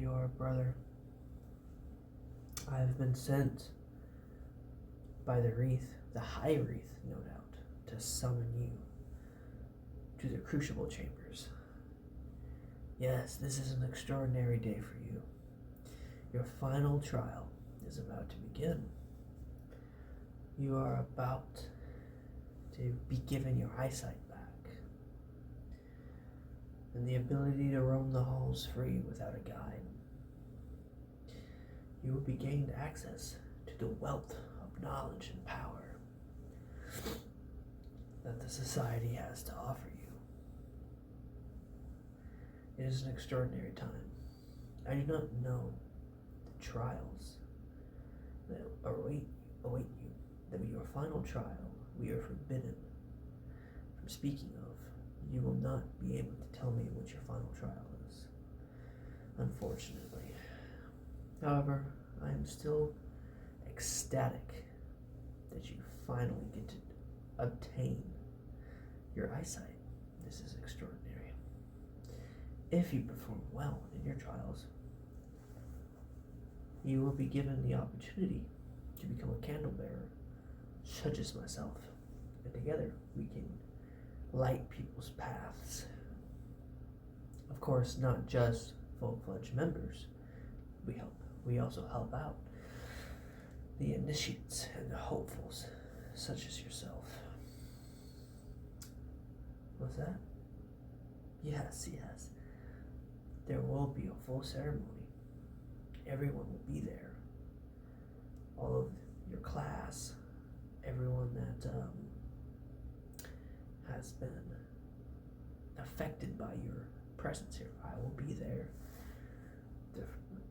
your brother. I have been sent by the Wreath, the High Wreath, no doubt, to summon you to the Crucible Chambers. Yes, this is an extraordinary day for you. Your final trial is about to begin. You are about to be given your eyesight back and the ability to roam the halls free without a guide. You will be gained access to the wealth of knowledge and power that the society has to offer you. It is an extraordinary time. I do not know the trials that await you, that your final trial we are forbidden from speaking of. You will not be able to tell me what your final trial is, unfortunately. However, I am still ecstatic that you finally get to obtain your eyesight. This is extraordinary. If you perform well in your trials, you will be given the opportunity to become a candle bearer, such as myself, and together we can light people's paths. Of course, not just full-fledged members. We also help out the initiates and the hopefuls, such as yourself. What's that? Yes. There will be a full ceremony. Everyone will be there. All of your class, everyone that has been affected by your presence here. I will be there. The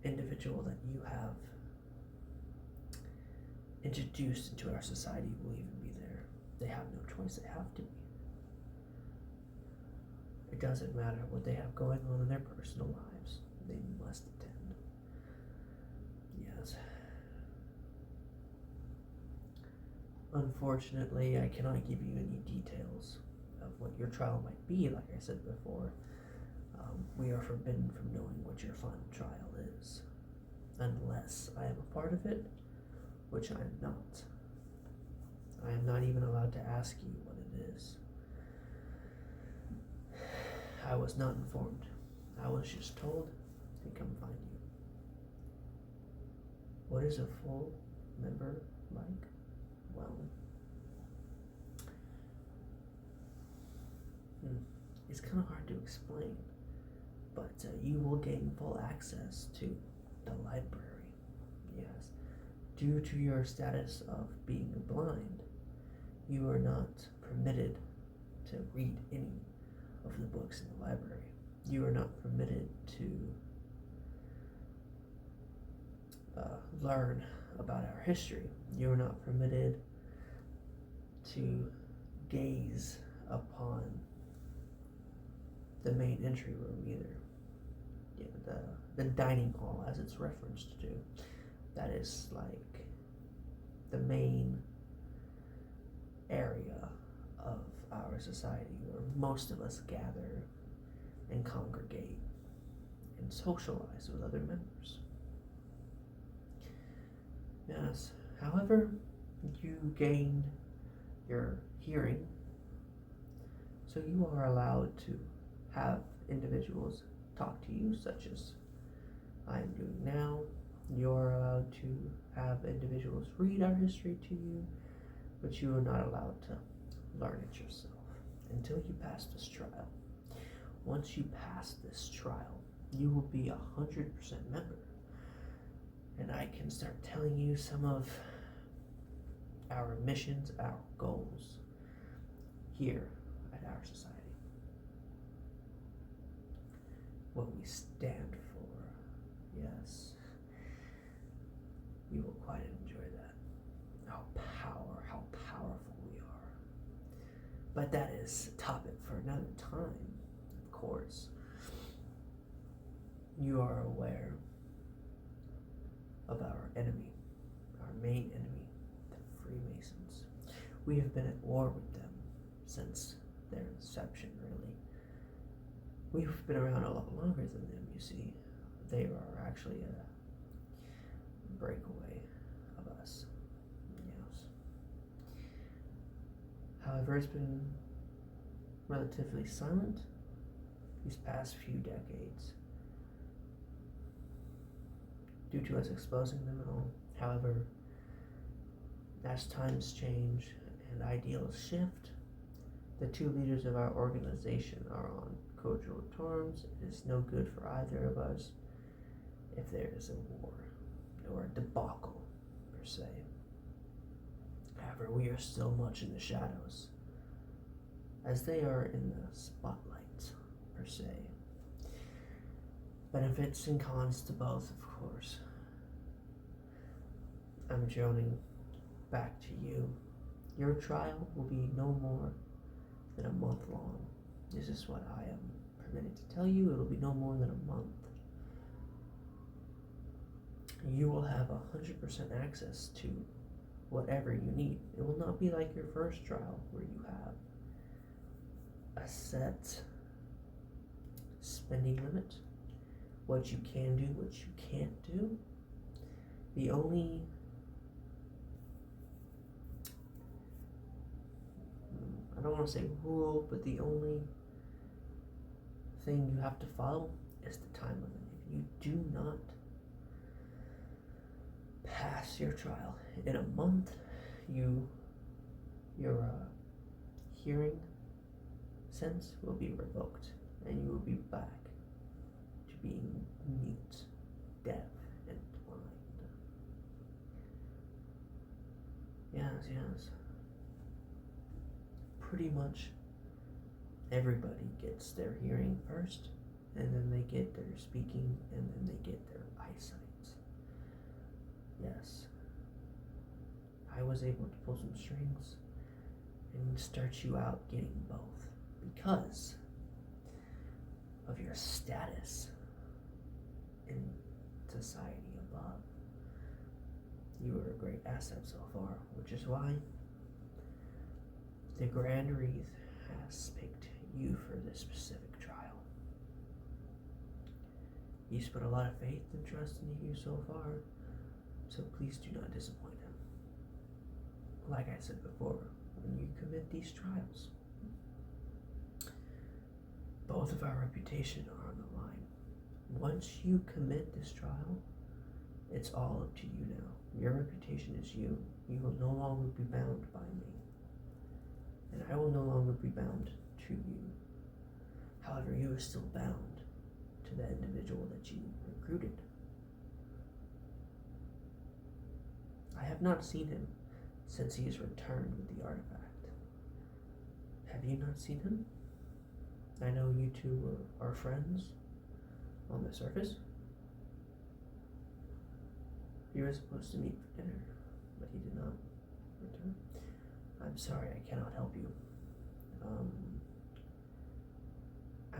individual that you have introduced into our society will even be there. They have no choice, they have to be. It doesn't matter what they have going on in their personal lives, they must attend. Yes. Unfortunately, I cannot give you any details of what your trial might be, like I said before. We are forbidden from knowing what your final trial is, unless I am a part of it, which I am not. I am not even allowed to ask you what it is. I was not informed. I was just told to come find you. What is a full member like? Well, it's kind of hard to explain, but you will gain full access to the library. Yes. Due to your status of being blind, you are not permitted to read any of the books in the library. You are not permitted to learn about our history. You are not permitted to gaze upon the main entry room either. The dining hall, as it's referenced to. That is like the main area of our society where most of us gather and congregate and socialize with other members. Yes, however, you gained your hearing, so you are allowed to have individuals talk to you, such as I am doing now. You're allowed to have individuals read our history to you, but you are not allowed to learn it yourself until you pass this trial. Once you pass this trial, you will be 100% member, and I can start telling you some of our missions, our goals here at our society. What we stand for, yes. You will quite enjoy that. How powerful we are. But that is a topic for another time, of course. You are aware of our enemy, our main enemy, the Freemasons. We have been at war with them since their inception, really. We've been around a lot longer than them, you see. They are actually a breakaway of us. Yes. However, it's been relatively silent these past few decades due to us exposing them and all. However, as times change and ideals shift, the two leaders of our organization are on cordial terms. It is no good for either of us if there is a war or a debacle, per se. However, we are still much in the shadows, as they are in the spotlight, per se. Benefits and cons to both, of course. I'm droning back to you. Your trial will be no more than a month long. This is what I am permitted to tell you. It'll be no more than a month. You will have 100% access to whatever you need. It will not be like your first trial where you have a set spending limit, what you can do, what you can't do. The only I don't want to say rule, but the only thing you have to follow is the time limit. If you do not pass your trial in a month, your hearing sense will be revoked, and you will be back to being mute, deaf, and blind. Yes. Pretty much everybody gets their hearing first, and then they get their speaking, and then they get their eyesight. Yes. I was able to pull some strings and start you out getting both because of your status in society above. You are a great asset so far, which is why the Grand Wreath has picked you for this specific trial. He's put a lot of faith and trust into you so far, so please do not disappoint him. Like I said before, when you commit these trials, both of our reputation are on the line. Once you commit this trial, it's all up to you now. Your reputation is you. You will no longer be bound by me, and I will no longer be bound to you. However, you are still bound to the individual that you recruited. I have not seen him since he has returned with the artifact. Have you not seen him? I know you two are friends on the surface. You were supposed to meet for dinner, but he did not return. I'm sorry, I cannot help you.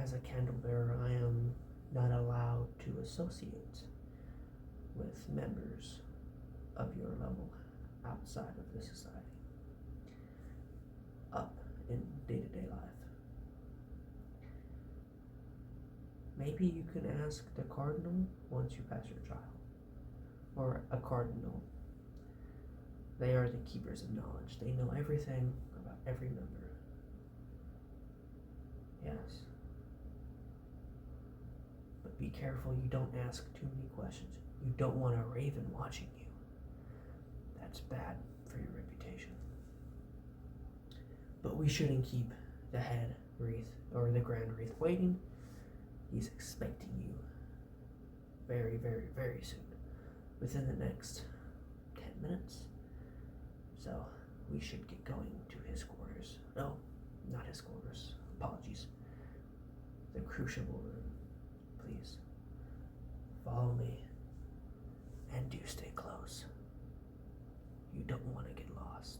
As a candle bearer, I am not allowed to associate with members of your level outside of the society, up in day-to-day life. Maybe you can ask the cardinal once you pass your trial, or a cardinal. They are the keepers of knowledge. They know everything about every member. Yes. But be careful you don't ask too many questions. You don't want a raven watching you. That's bad for your reputation. But we shouldn't keep the head wreath or the Grand Wreath waiting. He's expecting you very, very, very soon, within the next 10 minutes. So we should get going to his quarters. No, not his quarters. Apologies. The crucible room. Please follow me and do stay close. You don't want to get lost.